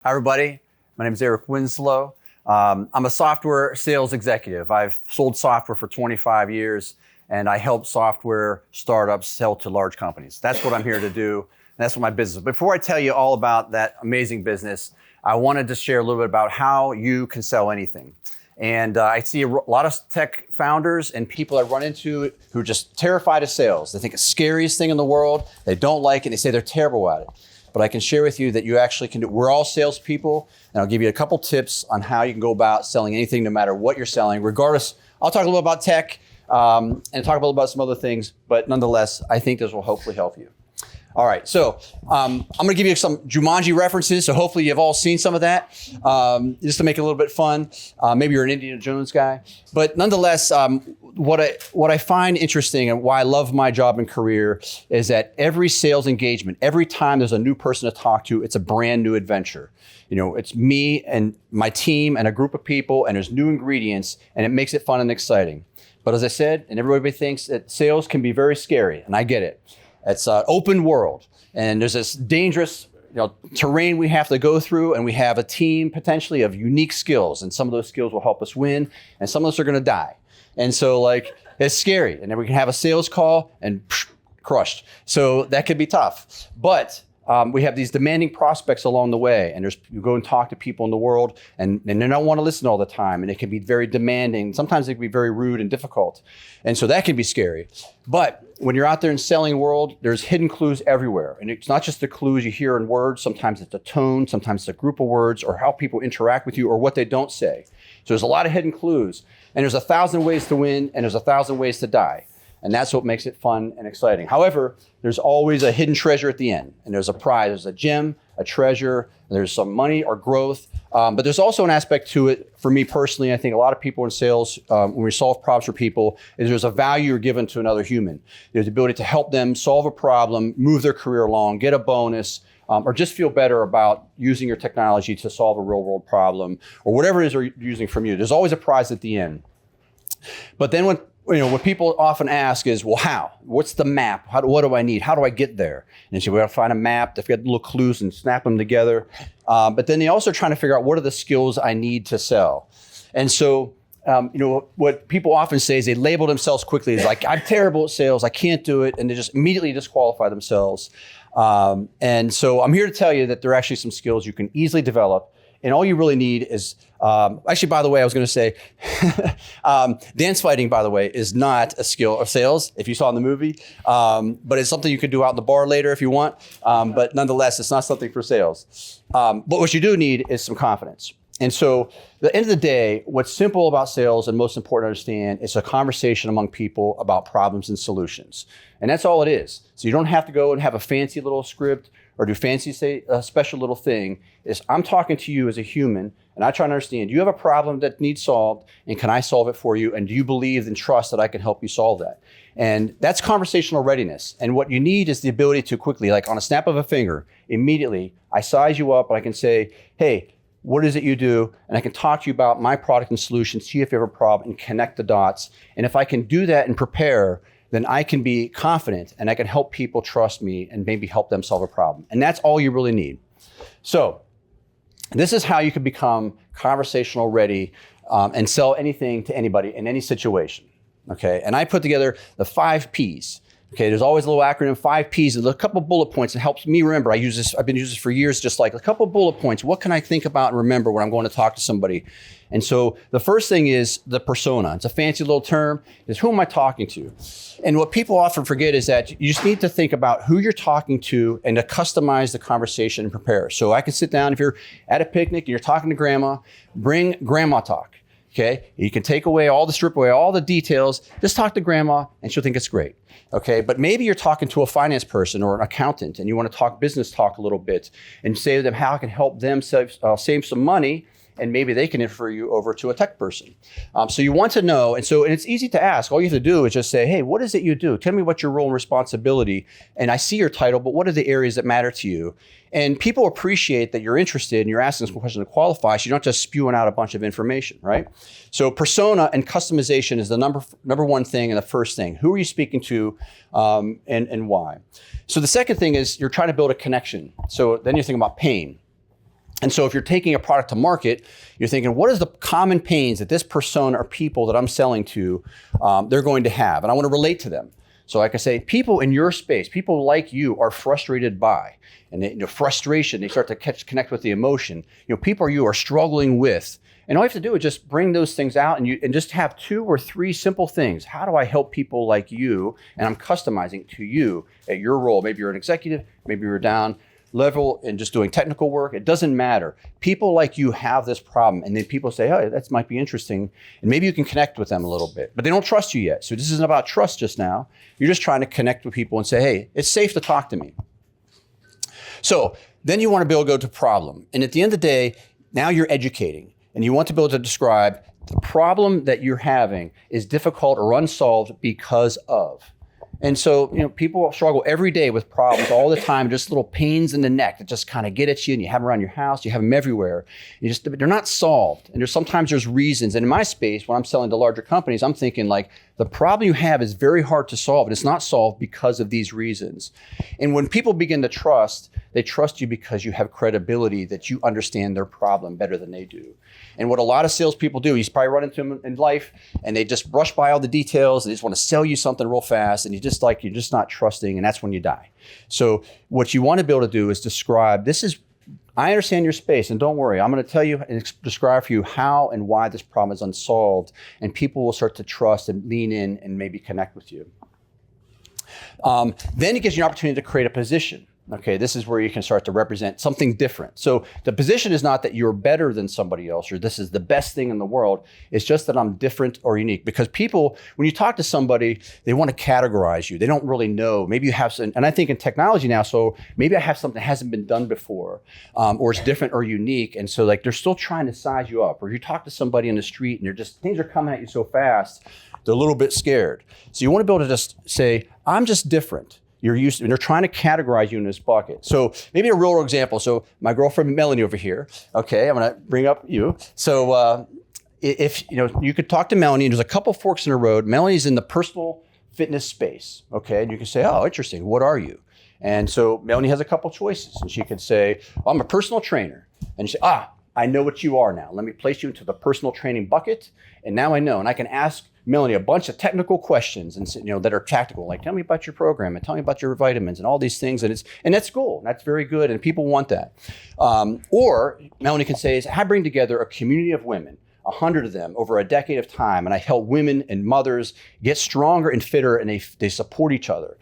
Hi, everybody. My name is Winslow. I'm a software sales executive. I've sold software for 25 years, and I help software startups sell to large companies. That's what I'm here to do, and that's what my business is. Before I tell you all about that amazing business, I wanted to share a little bit about how you can sell anything. And I see a lot of tech founders and people I run into who are just terrified of sales. They think it's the scariest thing in the world. They don't like it. They say they're terrible at it. But I can share with you that you actually can do it. We're all salespeople, and I'll give you a couple tips on how you can go about selling anything, no matter what you're selling, regardless. I'll talk a little about tech and talk a little about some other things, but nonetheless, I think this will hopefully help you. All right, so I'm gonna give you some Jumanji references, so hopefully you've all seen some of that, just to make it a little bit fun. Maybe you're an Indiana Jones guy, but nonetheless, what I find interesting and why I love my job and career is that every sales engagement, every time there's a new person to talk to, it's a brand new adventure. You know, it's me and my team and a group of people, and there's new ingredients, and it makes it fun and exciting. But as I said, and everybody thinks that sales can be very scary, and I get it. It's an open world, and there's this dangerous terrain we have to go through, and we have a team potentially of unique skills, and some of those skills will help us win, and some of us are gonna die. And so it's scary, and then we can have a sales call and crushed. So that could be tough. But we have these demanding prospects along the way, and you go and talk to people in the world, and they don't want to listen all the time, and it can be very demanding. Sometimes it can be very rude and difficult. And so that can be scary. But when you're out there in the selling world, there's hidden clues everywhere. And it's not just the clues you hear in words. Sometimes it's a tone, sometimes it's a group of words, or how people interact with you, or what they don't say. So there's a lot of hidden clues. And there's 1,000 ways to win, and there's 1,000 ways to die. And that's what makes it fun and exciting. However, there's always a hidden treasure at the end. And there's a prize, there's a gem, a treasure, there's some money or growth. But there's also an aspect to it, for me personally, I think a lot of people in sales, when we solve problems for people, is there's a value you're given to another human. There's the ability to help them solve a problem, move their career along, get a bonus, or just feel better about using your technology to solve a real world problem, or whatever it is they're using from you. There's always a prize at the end. But then what people often ask is, well, how? What's the map? What do I need? How do I get there? And so we got to find a map. They've got little clues and snap them together. But then they also trying to figure out what are the skills I need to sell. And so, what people often say is they label themselves quickly as like, I'm terrible at sales. I can't do it. And they just immediately disqualify themselves. And so I'm here to tell you that there are actually some skills you can easily develop. And all you really need is, actually, by the way, I was going to say, dance fighting, by the way, is not a skill of sales, if you saw in the movie, but it's something you could do out in the bar later if you want. But nonetheless, it's not something for sales. But what you do need is some confidence. And so at the end of the day, what's simple about sales and most important to understand is a conversation among people about problems and solutions. And that's all it is. So you don't have to go and have a fancy little script or do fancy a special little thing. Is I'm talking to you as a human, and I try to understand, do you have a problem that needs solved, and can I solve it for you? And do you believe and trust that I can help you solve that? And that's conversational readiness. And what you need is the ability to quickly, like on a snap of a finger, immediately, I size you up and I can say, hey, what is it you do? And I can talk to you about my product and solution, see if you have a problem, and connect the dots. And if I can do that and prepare, then I can be confident and I can help people trust me and maybe help them solve a problem. And that's all you really need. So this is how you can become conversational ready and sell anything to anybody in any situation. Okay, and I put together the 5 Ps. Okay, there's always a little acronym, 5 Ps. There's a couple bullet points. It helps me remember. I've been using this for years, just like a couple bullet points. What can I think about and remember when I'm going to talk to somebody? And so the first thing is the persona. It's a fancy little term. Is who am I talking to? And what people often forget is that you just need to think about who you're talking to and to customize the conversation and prepare. So I can sit down, if you're at a picnic and you're talking to grandma, bring grandma talk. Okay, you can strip away all the details, just talk to grandma and she'll think it's great. Okay, but maybe you're talking to a finance person or an accountant and you want to talk business talk a little bit and say to them how I can help them save some money, and maybe they can refer you over to a tech person. So you want to know, and it's easy to ask. All you have to do is just say, hey, what is it you do? Tell me what your role and responsibility, and I see your title, but what are the areas that matter to you? And people appreciate that you're interested and you're asking some questions to qualify, so you're not just spewing out a bunch of information, right? So persona and customization is the number one thing and the first thing. Who are you speaking to and why? So the second thing is you're trying to build a connection. So then you're thinking about pain. And so if you're taking a product to market, you're thinking, what is the common pains that this persona or people that I'm selling to, they're going to have? And I want to relate to them. So like I say, people in your space, people like you are frustrated by, and frustration, they start to connect with the emotion. People you are struggling with. And all you have to do is just bring those things out and just have 2 or 3 simple things. How do I help people like you? And I'm customizing to you at your role. Maybe you're an executive, maybe you're down level and just doing technical work. It doesn't matter. People like you have this problem, and then people say, oh, that might be interesting. And maybe you can connect with them a little bit, but they don't trust you yet. So this isn't about trust just now. You're just trying to connect with people and say, hey, it's safe to talk to me. So then you want to be able to go to problem. And at the end of the day, now you're educating, and you want to be able to describe the problem that you're having is difficult or unsolved because of. And so, people struggle every day with problems all the time, just little pains in the neck that just kind of get at you, and you have them around your house, you have them everywhere. They're not solved. And sometimes there's reasons. And in my space, when I'm selling to larger companies, I'm thinking like, the problem you have is very hard to solve, and it's not solved because of these reasons. And when people begin to trust, they trust you because you have credibility, that you understand their problem better than they do. And what a lot of salespeople do, you probably run into them in life, and they just brush by all the details, and they just want to sell you something real fast, and you're just not trusting, and that's when you die. So what you want to be able to do is describe, I understand your space, and don't worry, I'm going to tell you and describe for you how and why this problem is unsolved, and people will start to trust and lean in and maybe connect with you. Then it gives you an opportunity to create a position. Okay, this is where you can start to represent something different. So the position is not that you're better than somebody else or this is the best thing in the world. It's just that I'm different or unique. Because people, when you talk to somebody, they want to categorize you. They don't really know. Maybe you have some, and I think in technology now, so maybe I have something that hasn't been done before, or it's different or unique. And so they're still trying to size you up. Or you talk to somebody in the street and things are coming at you so fast, they're a little bit scared. So you want to be able to just say, I'm just different. And they're trying to categorize you in this bucket. So maybe a real example. So my girlfriend Melanie over here. Okay, I'm gonna bring up you. So if you could talk to Melanie, and there's a couple forks in the road. Melanie's in the personal fitness space. Okay, and you can say, oh, interesting. What are you? And so Melanie has a couple choices, and she could say, oh, I'm a personal trainer. And you say, I know what you are now. Let me place you into the personal training bucket, and now I know, and I can ask Melanie a bunch of technical questions and that are tactical, like tell me about your program and tell me about your vitamins and all these things, and that's cool. That's very good, and people want that. Or Melanie can say, I bring together a community of women, 100 of them over a decade of time, and I help women and mothers get stronger and fitter, and they support each other.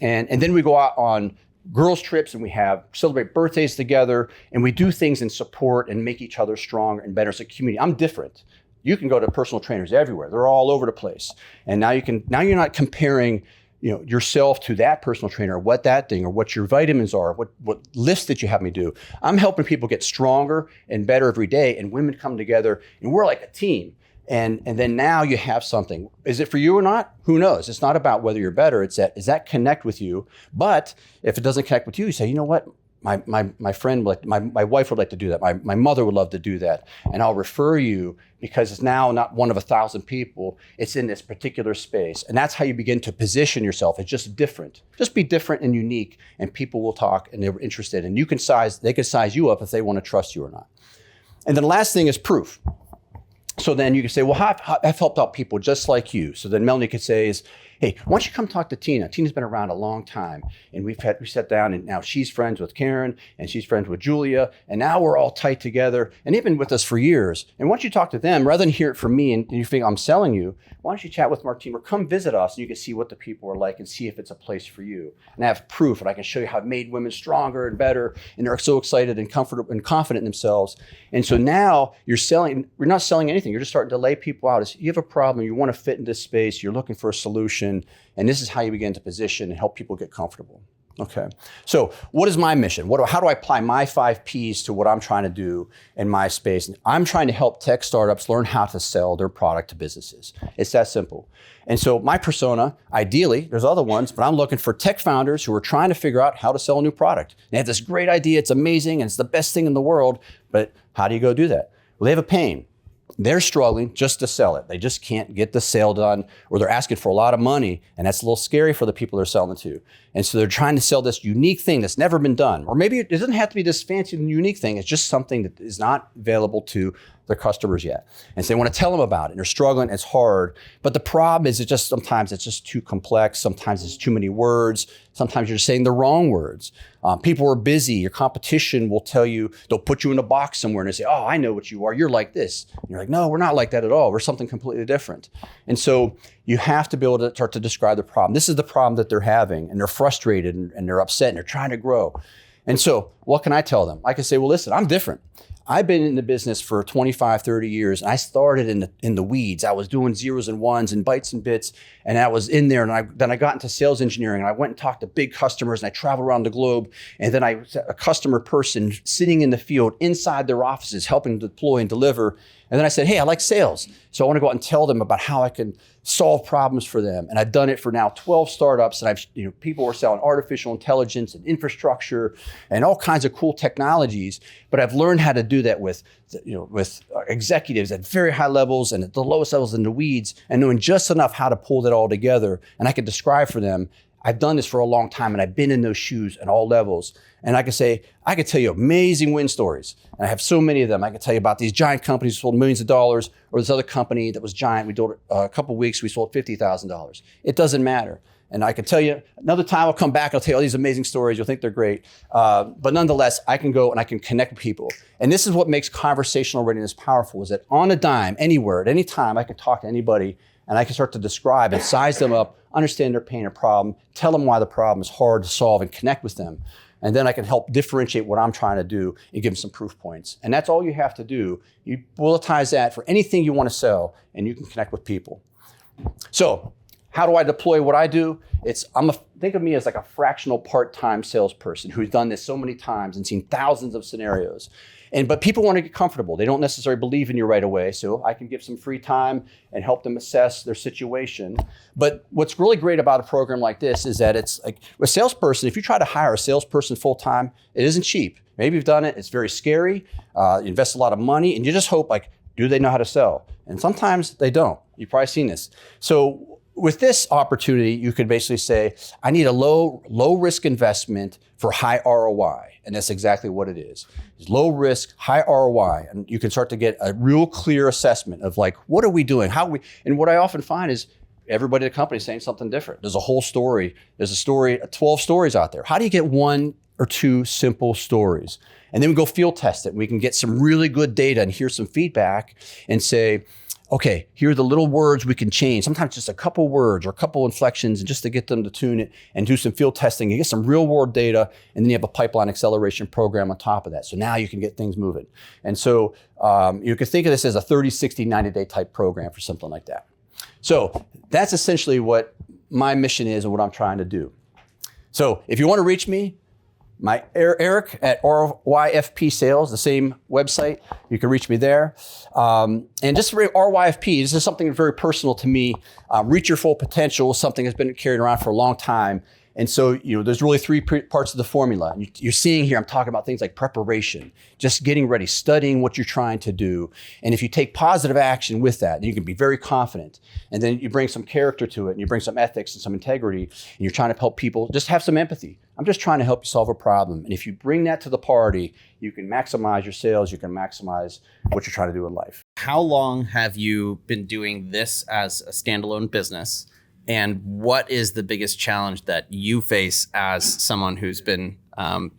And then we go out on girls' trips, and we celebrate birthdays together, and we do things in support and make each other stronger and better as a community. I'm different. You can go to personal trainers everywhere. They're all over the place. And now you're not comparing, yourself to that personal trainer, or what that thing, or what your vitamins are, what lifts that you have me do. I'm helping people get stronger and better every day, and women come together, and we're like a team. And then now you have something. Is it for you or not? Who knows? It's not about whether you're better. Does that connect with you? But if it doesn't connect with you, you say, you know what? My friend, my wife would like to do that. My mother would love to do that. And I'll refer you because it's now not one of 1,000 people. It's in this particular space. And that's how you begin to position yourself. It's just different. Just be different and unique, and people will talk and they're interested. And they can size you up if they want to trust you or not. And then the last thing is proof. So then you can say, well, I've helped out people just like you. So then Melanie could say hey, why don't you come talk to Tina? Tina's been around a long time, and we sat down, and now she's friends with Karen, and she's friends with Julia, and now we're all tight together, and they've been with us for years. And once you talk to them, rather than hear it from me and you think I'm selling you, why don't you chat with Martine or come visit us, and you can see what the people are like and see if it's a place for you. And I have proof, and I can show you how I've made women stronger and better, and they're so excited and comfortable and confident in themselves. And so now you're not selling anything. You're just starting to lay people out. You have a problem, you want to fit in this space, you're looking for a solution, and this is how you begin to position and help people get comfortable. Okay, so what is my mission? How do I apply my 5 Ps to what I'm trying to do in my space? I'm trying to help tech startups learn how to sell their product to businesses. It's that simple. And so my persona, ideally, there's other ones, but I'm looking for tech founders who are trying to figure out how to sell a new product. They have this great idea, it's amazing, and it's the best thing in the world, but how do you go do that? Well, they have a pain. they're struggling just to sell it. They just can't get the sale done, or they're asking for a lot of money, and that's a little scary for the people they're selling to. And so they're trying to sell this unique thing that's never been done. Or maybe it doesn't have to be this fancy and unique thing. It's just something that is not available to their customers yet. And so they want to tell them about it, and they're struggling, it's hard. But the problem is sometimes it's just too complex. Sometimes it's too many words. Sometimes you're just saying the wrong words. People are busy. Your competition will tell you, they'll put you in a box somewhere and they say, oh, I know what you are. You're like this. And you're like, no, we're not like that at all. We're something completely different. And so you have to be able to start to describe the problem. This is the problem that they're having, and they're frustrated and they're upset and they're trying to grow. And so what can I tell them? I can say, well, listen, I'm different. I've been in the business for 25, 30 years, and I started in the weeds. I was doing zeros and ones and bytes and bits, and I was in there, and then I got into sales engineering, and I went and talked to big customers, and I traveled around the globe, and then I was a customer person sitting in the field inside their offices helping deploy and deliver. And then I said, hey, I like sales, so I want to go out and tell them about how I can solve problems for them. And I've done it for now 12 startups, and people were selling artificial intelligence and infrastructure and all kinds of cool technologies. But I've learned how to do that with executives at very high levels and at the lowest levels in the weeds, and knowing just enough how to pull that all together. And I can describe for them, I've done this for a long time, and I've been in those shoes at all levels. And I could tell you amazing win stories. And I have so many of them. I could tell you about these giant companies who sold millions of dollars, or this other company that was giant. We did a couple of weeks, we sold $50,000. It doesn't matter. And I can tell you, another time I'll come back, I'll tell you all these amazing stories. You'll think they're great. But nonetheless, I can go and I can connect with people. And this is what makes conversational readiness powerful, is that on a dime, anywhere, at any time, I can talk to anybody, and I can start to describe and size them up, understand their pain or problem, tell them why the problem is hard to solve, and connect with them. And then I can help differentiate what I'm trying to do and give them some proof points. And that's all you have to do. You bulletize that for anything you want to sell, and you can connect with people. So how do I deploy what I do? Think of me as like a fractional part-time salesperson who's done this so many times and seen thousands of scenarios. But people want to get comfortable. They don't necessarily believe in you right away. So I can give some free time and help them assess their situation. But what's really great about a program like this is that it's like a salesperson, if you try to hire a salesperson full-time, it isn't cheap. Maybe you've done it, it's very scary, you invest a lot of money, and you just hope, do they know how to sell? And sometimes they don't. You've probably seen this. So with this opportunity, you could basically say, I need a low risk investment for high ROI. And that's exactly what it is. It's low risk, high ROI. And you can start to get a real clear assessment of what are we doing? And what I often find is everybody at the company is saying something different. There's a whole story. There's a story, 12 stories out there. How do you get one or two simple stories? And then we go field test it. And we can get some really good data and hear some feedback and say, okay, here are the little words we can change. Sometimes just a couple words or a couple inflections, and just to get them to tune it and do some field testing and get some real world data. And then you have a pipeline acceleration program on top of that. So now you can get things moving. And so you can think of this as a 30, 60, 90-day type program for something like that. So that's essentially what my mission is and what I'm trying to do. So if you want to reach me, my Eric at RYFP Sales, the same website. You can reach me there. And just for RYFP, this is something very personal to me. Reach your full potential, something that's been carried around for a long time. And so, there's really three parts of the formula. You're seeing here, I'm talking about things like preparation, just getting ready, studying what you're trying to do. And if you take positive action with that, you can be very confident. And then you bring some character to it, and you bring some ethics and some integrity, and you're trying to help people, just have some empathy. I'm just trying to help you solve a problem. And if you bring that to the party, you can maximize your sales, you can maximize what you're trying to do in life. How long have you been doing this as a standalone business? And what is the biggest challenge that you face as someone who's been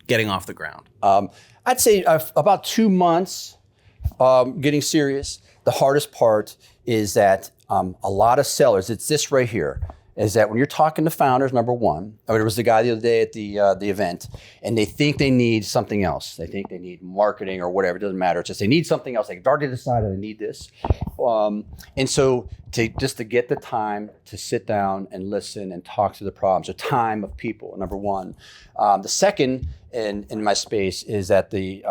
getting off the ground? I'd say about 2 months getting serious. The hardest part is that a lot of sellers, it's this right here, is that when you're talking to founders, number one, there was the guy the other day at the event, and they think they need something else. They think they need marketing or whatever, it doesn't matter. It's just they need something else. They've already decided they need this. And so to get the time to sit down and listen and talk to the problems, a time of people, number one. The second in my space is that the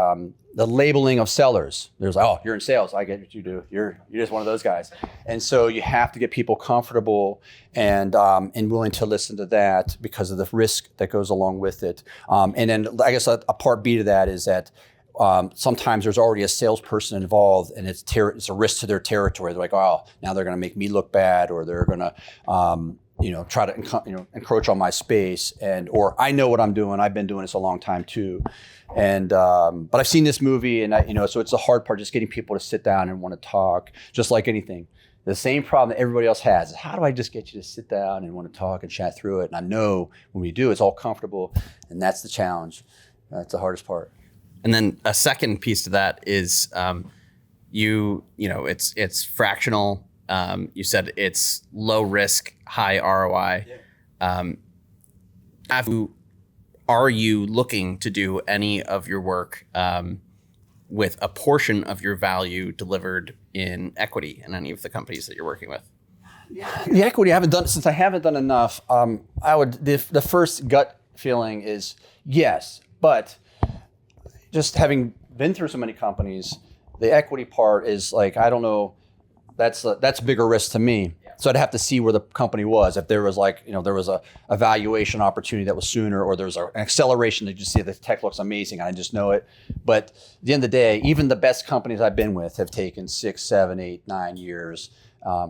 labeling of sellers. There's oh, you're in sales. I get what you do. You're just one of those guys. And so you have to get people comfortable and willing to listen to that because of the risk that goes along with it. And then I guess a part B to that is that sometimes there's already a salesperson involved, and it's a risk to their territory. They're like, oh, now they're going to make me look bad, or they're going to try to encroach on my space, or I know what I'm doing. I've been doing this a long time too, and but I've seen this movie, and so it's the hard part, just getting people to sit down and want to talk, just like anything. The same problem that everybody else has is, how do I just get you to sit down and want to talk and chat through it? And I know when we do, it's all comfortable, and that's the challenge. That's the hardest part. And then a second piece to that is, it's fractional. You said it's low risk, high ROI. Yeah. Are you looking to do any of your work with a portion of your value delivered in equity in any of the companies that you're working with? The equity I haven't done, since I haven't done enough. The first gut feeling is yes, but just having been through so many companies, the equity part is like, I don't know, that's a bigger risk to me. So I'd have to see where the company was. If there was there was a valuation opportunity that was sooner, or there was an acceleration that you see the tech looks amazing, and I just know it. But at the end of the day, even the best companies I've been with have taken 6, 7, 8, 9 years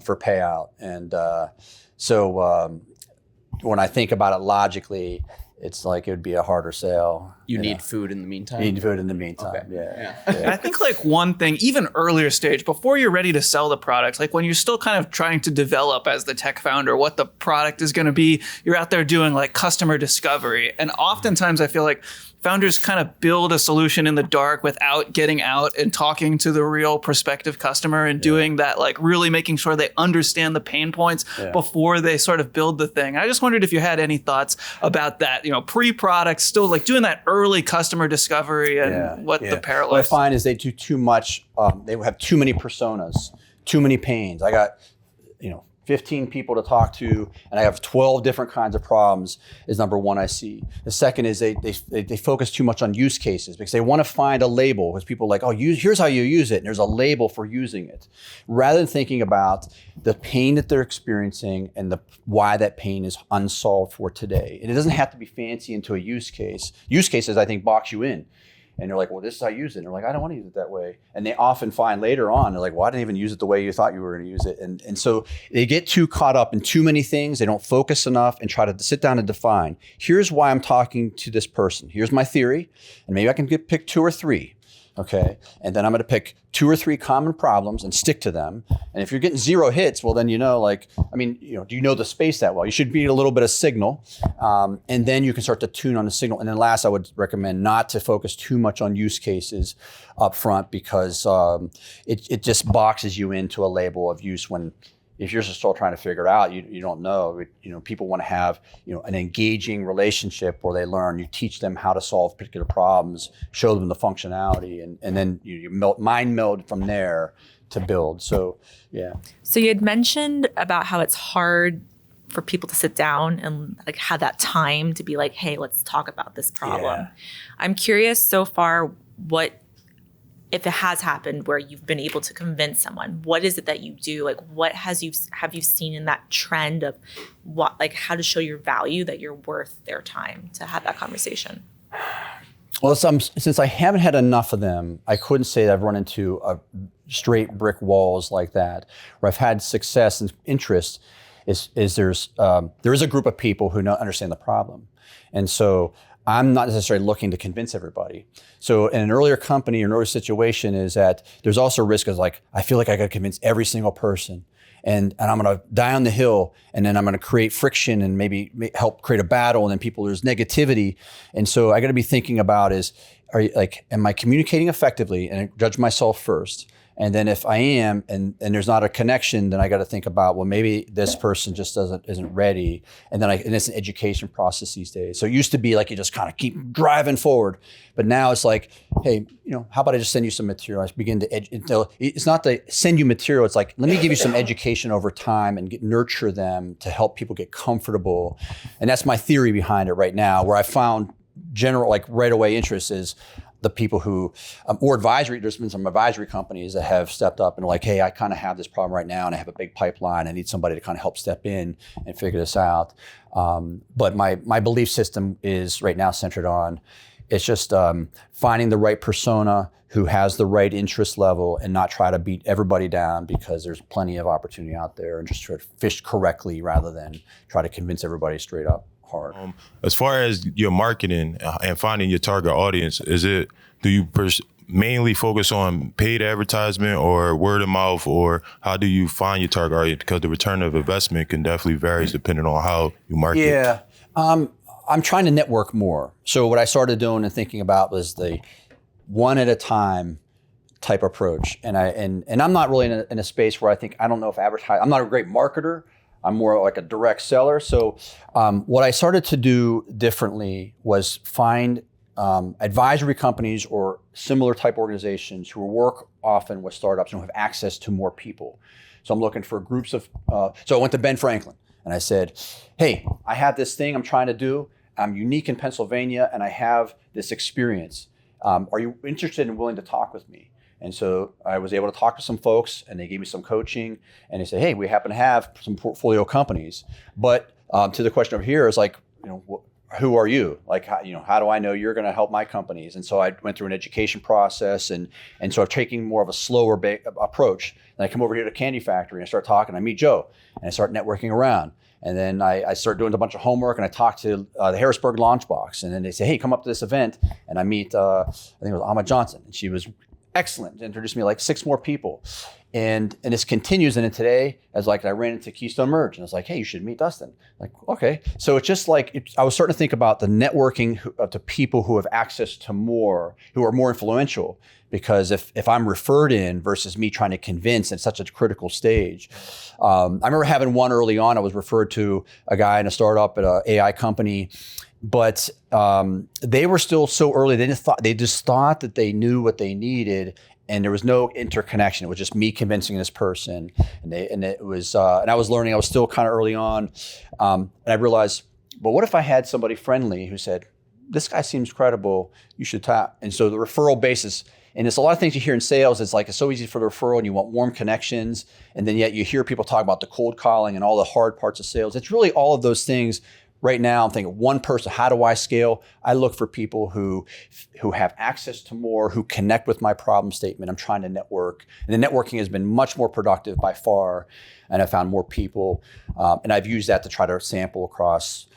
for payout. And so when I think about it logically, it's like it would be a harder sale. You need food in the meantime? You need food in the meantime, okay. Yeah. And I think like one thing, even earlier stage, before you're ready to sell the products, like when you're still kind of trying to develop as the tech founder what the product is going to be, you're out there doing like customer discovery. And oftentimes I feel like founders kind of build a solution in the dark without getting out and talking to the real prospective customer and doing that, like really making sure they understand the pain points before they sort of build the thing. I just wondered if you had any thoughts about that, pre-product, still like doing that early customer discovery and what the parallels. What I find is they do too much. They have too many personas, too many pains. I got, 15 people to talk to, and I have 12 different kinds of problems is number one I see. The second is they focus too much on use cases because they want to find a label, because people are like, here's how you use it, and there's a label for using it. Rather than thinking about the pain that they're experiencing and why that pain is unsolved for today. And it doesn't have to be fancy into a use case. Use cases, I think, box you in. And they're like, well, this is how I use it. And they're like, I don't want to use it that way. And they often find later on, they're like, well, I didn't even use it the way you thought you were going to use it. And so they get too caught up in too many things. They don't focus enough and try to sit down and define, here's why I'm talking to this person. Here's my theory. And maybe I can pick 2 or 3. Okay. And then I'm going to pick 2 or 3 common problems and stick to them. And if you're getting 0 hits, well, then, do you know the space that well? You should be a little bit of signal. And then you can start to tune on the signal. And then last, I would recommend not to focus too much on use cases up front, because it just boxes you into a label of use when, if you're still trying to figure it out, you don't know. People want to have an engaging relationship where they learn. You teach them how to solve particular problems, show them the functionality, and then you mind meld from there to build. So, yeah. So you had mentioned about how it's hard for people to sit down and like have that time to be like, hey, let's talk about this problem. Yeah. I'm curious so far, if it has happened where you've been able to convince someone, what is it that you do? Like, what have you seen in that trend of how to show your value, that you're worth their time to have that conversation? Well, since I haven't had enough of them, I couldn't say that I've run into straight brick walls like that. Where I've had success and interest is there is a group of people who understand the problem. And so I'm not necessarily looking to convince everybody. So in an earlier company or an earlier situation is that there's also a risk of like, I feel like I got to convince every single person. And I'm going to die on the hill, and then I'm going to create friction and maybe help create a battle, and then there's negativity. And so I got to be thinking about am I communicating effectively, and I judge myself first. And then if I am, and there's not a connection, then I got to think about, well, maybe this person just isn't ready. And it's an education process these days. So it used to be like you just kind of keep driving forward, but now it's like, hey, how about I just send you some material? I begin to it's not to send you material. It's like, let me give you some education over time and nurture them to help people get comfortable. And that's my theory behind it right now, where I found general, like right away interest is the people who, or advisory, there's been some advisory companies that have stepped up and are like, hey, I kind of have this problem right now and I have a big pipeline. I need somebody to kind of help step in and figure this out. But my belief system is right now centered on It's just finding the right persona who has the right interest level and not try to beat everybody down because there's plenty of opportunity out there, and just try to fish correctly rather than try to convince everybody straight up hard. As far as your marketing and finding your target audience, do you mainly focus on paid advertisement or word of mouth, or how do you find your target audience? Because the return of investment can definitely vary depending on how you market. Yeah, I'm trying to network more. So what I started doing and thinking about was the one at a time type approach. And I'm not really in a space where I don't know if I'm not a great marketer. I'm more like a direct seller. So what I started to do differently was find advisory companies or similar type organizations who work often with startups and who have access to more people. So I'm looking for groups of, so I went to Ben Franklin and I said, hey, I have this thing I'm trying to do. I'm unique in Pennsylvania and I have this experience. Are you interested and willing to talk with me? And so I was able to talk to some folks and they gave me some coaching and they said, hey, we happen to have some portfolio companies. But to the question over here is like, who are you? Like, how do I know you're going to help my companies? And so I went through an education process and so I'm taking more of a slower approach. And I come over here to Candy Factory and I start talking. I meet Joe and I start networking around. And then I start doing a bunch of homework and I talk to the Harrisburg Launchbox. And then they say, hey, come up to this event. And I meet, I think it was Amma Johnson. And she was excellent. Introduced me to like 6 more people. And this continues. And then today, I ran into Keystone Merge and I was like, hey, you should meet Dustin. Like, okay. So it's just like, I was starting to think about the networking to people who have access to more, who are more influential. Because if I'm referred in versus me trying to convince at such a critical stage. I remember having one early on. I was referred to a guy in a startup at an AI company, but they were still so early. They just thought that they knew what they needed, and there was no interconnection. It was just me convincing this person, and I was learning. I was still kind of early on, and I realized, but what if I had somebody friendly who said, "This guy seems credible. You should tap." And so the referral basis. And there's a lot of things you hear in sales. It's like, it's so easy for the referral and you want warm connections. And then yet you hear people talk about the cold calling and all the hard parts of sales. It's really all of those things. Right now, I'm thinking one person, how do I scale? I look for people who have access to more, who connect with my problem statement. I'm trying to network. And the networking has been much more productive by far. And I found more people. And I've used that to try to sample across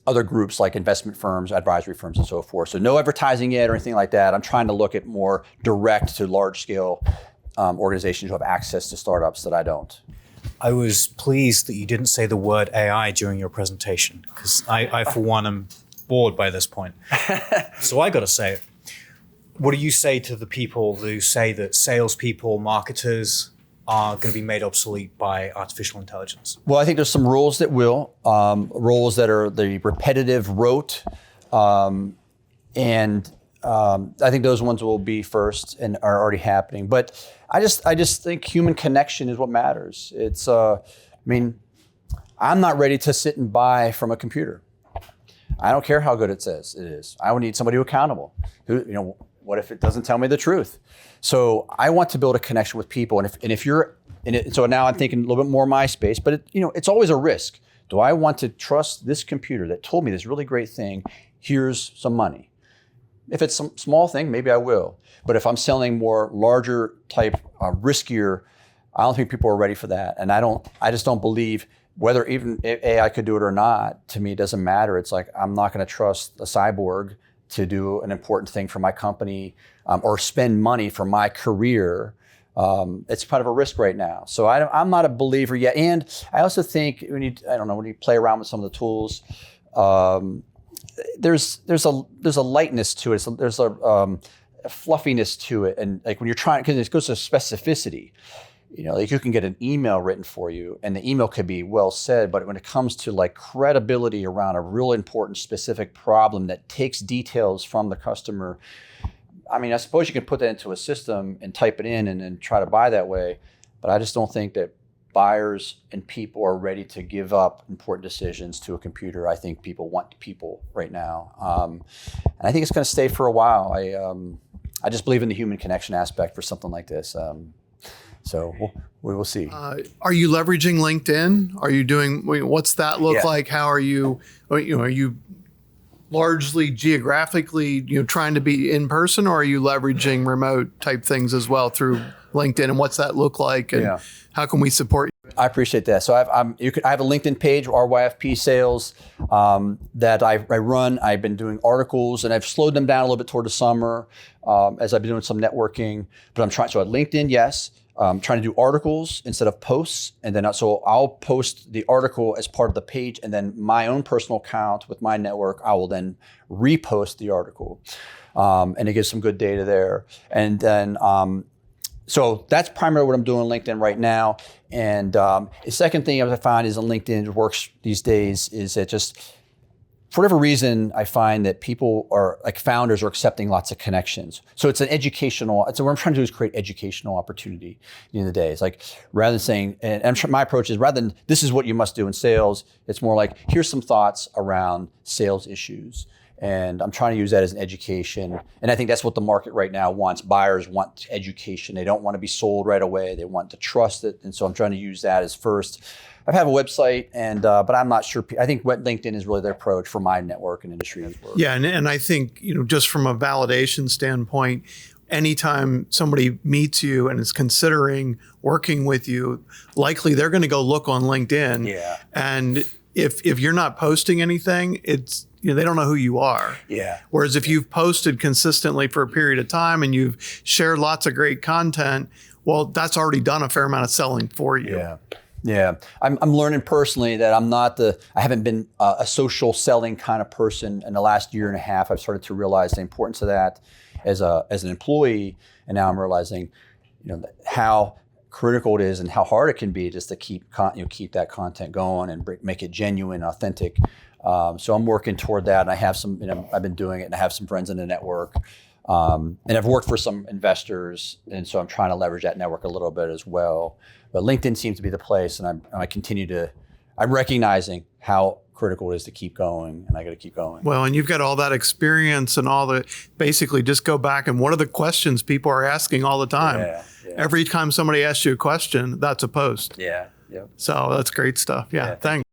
other groups like investment firms, advisory firms, and so forth. So no advertising yet or anything like that. I'm trying to look at more direct to large scale organizations who have access to startups that I don't. I was pleased that you didn't say the word AI during your presentation, because I for one, am bored by this point. So I got to say it. What do you say to the people who say that salespeople, marketers are going to be made obsolete by artificial intelligence? Well, I think there's some roles that will, roles that are the repetitive, rote, and I think those ones will be first and are already happening. But I just think human connection is what matters. It's, I'm not ready to sit and buy from a computer. I don't care how good it says it is. I would need somebody accountable. What if it doesn't tell me the truth? So I want to build a connection with people. So now I'm thinking a little bit more my space, but it's always a risk. Do I want to trust this computer that told me this really great thing? Here's some money. If it's some small thing, maybe I will. But if I'm selling more larger type, riskier, I don't think people are ready for that. And I just don't believe whether even AI could do it or not. To me, it doesn't matter. It's like, I'm not going to trust a cyborg to do an important thing for my company or spend money for my career. It's kind of a risk right now. So I'm not a believer yet. And I also think when you play around with some of the tools, there's a lightness to it. There's a fluffiness to it. And like when you're trying, because it goes to specificity. Like you can get an email written for you and the email could be well said, but when it comes to like credibility around a real important specific problem that takes details from the customer, I suppose you can put that into a system and type it in and then try to buy that way, but I just don't think that buyers and people are ready to give up important decisions to a computer. I think people want people right now. And I think it's going to stay for a while. I just believe in the human connection aspect for something like this. So we will see. Are you leveraging LinkedIn? Are you doing? What's that look like? How are you? Are you largely geographically, trying to be in person, or are you leveraging remote type things as well through LinkedIn? And what's that look like? And how can we support you? I appreciate that. So I have a LinkedIn page, RYFP Sales, that I run. I've been doing articles, and I've slowed them down a little bit toward the summer as I've been doing some networking. But I'm trying. So at LinkedIn, yes. Trying to do articles instead of posts, and then so I'll post the article as part of the page, and then my own personal account with my network, I will then repost the article, and it gives some good data there. And then so that's primarily what I'm doing on LinkedIn right now. And the second thing I find is on LinkedIn, it works these days, is that just for whatever reason, I find that people are like founders are accepting lots of connections. So it's an educational, so what I'm trying to do is create educational opportunity at the end of the day. It's like, rather than saying, and I'm sure my approach is rather than this is what you must do in sales, it's more like, here's some thoughts around sales issues. And I'm trying to use that as an education. And I think that's what the market right now wants. Buyers want education. They don't want to be sold right away. They want to trust it. And so I'm trying to use that as first. I have a website, and but I'm not sure. I think what LinkedIn is really their approach for my network and industry as well. Yeah, and I think just from a validation standpoint, anytime somebody meets you and is considering working with you, likely they're going to go look on LinkedIn. Yeah. And if you're not posting anything, it's they don't know who you are. Yeah. Whereas if you've posted consistently for a period of time and you've shared lots of great content, well, that's already done a fair amount of selling for you. Yeah. Yeah, I'm learning personally that I haven't been a social selling kind of person in the last year and a half. I've started to realize the importance of that as an employee, and now I'm realizing, how critical it is and how hard it can be just to keep that content going and make it genuine, authentic. So I'm working toward that, and I have some, I've been doing it, and I have some friends in the network. And I've worked for some investors, and so I'm trying to leverage that network a little bit as well. But LinkedIn seems to be the place, and I'm recognizing how critical it is to keep going, and I got to keep going. Well, and you've got all that experience and basically just go back, and what are the questions people are asking all the time? Yeah. Every time somebody asks you a question, that's a post. Yeah. Yep. So that's great stuff. Yeah. Thanks.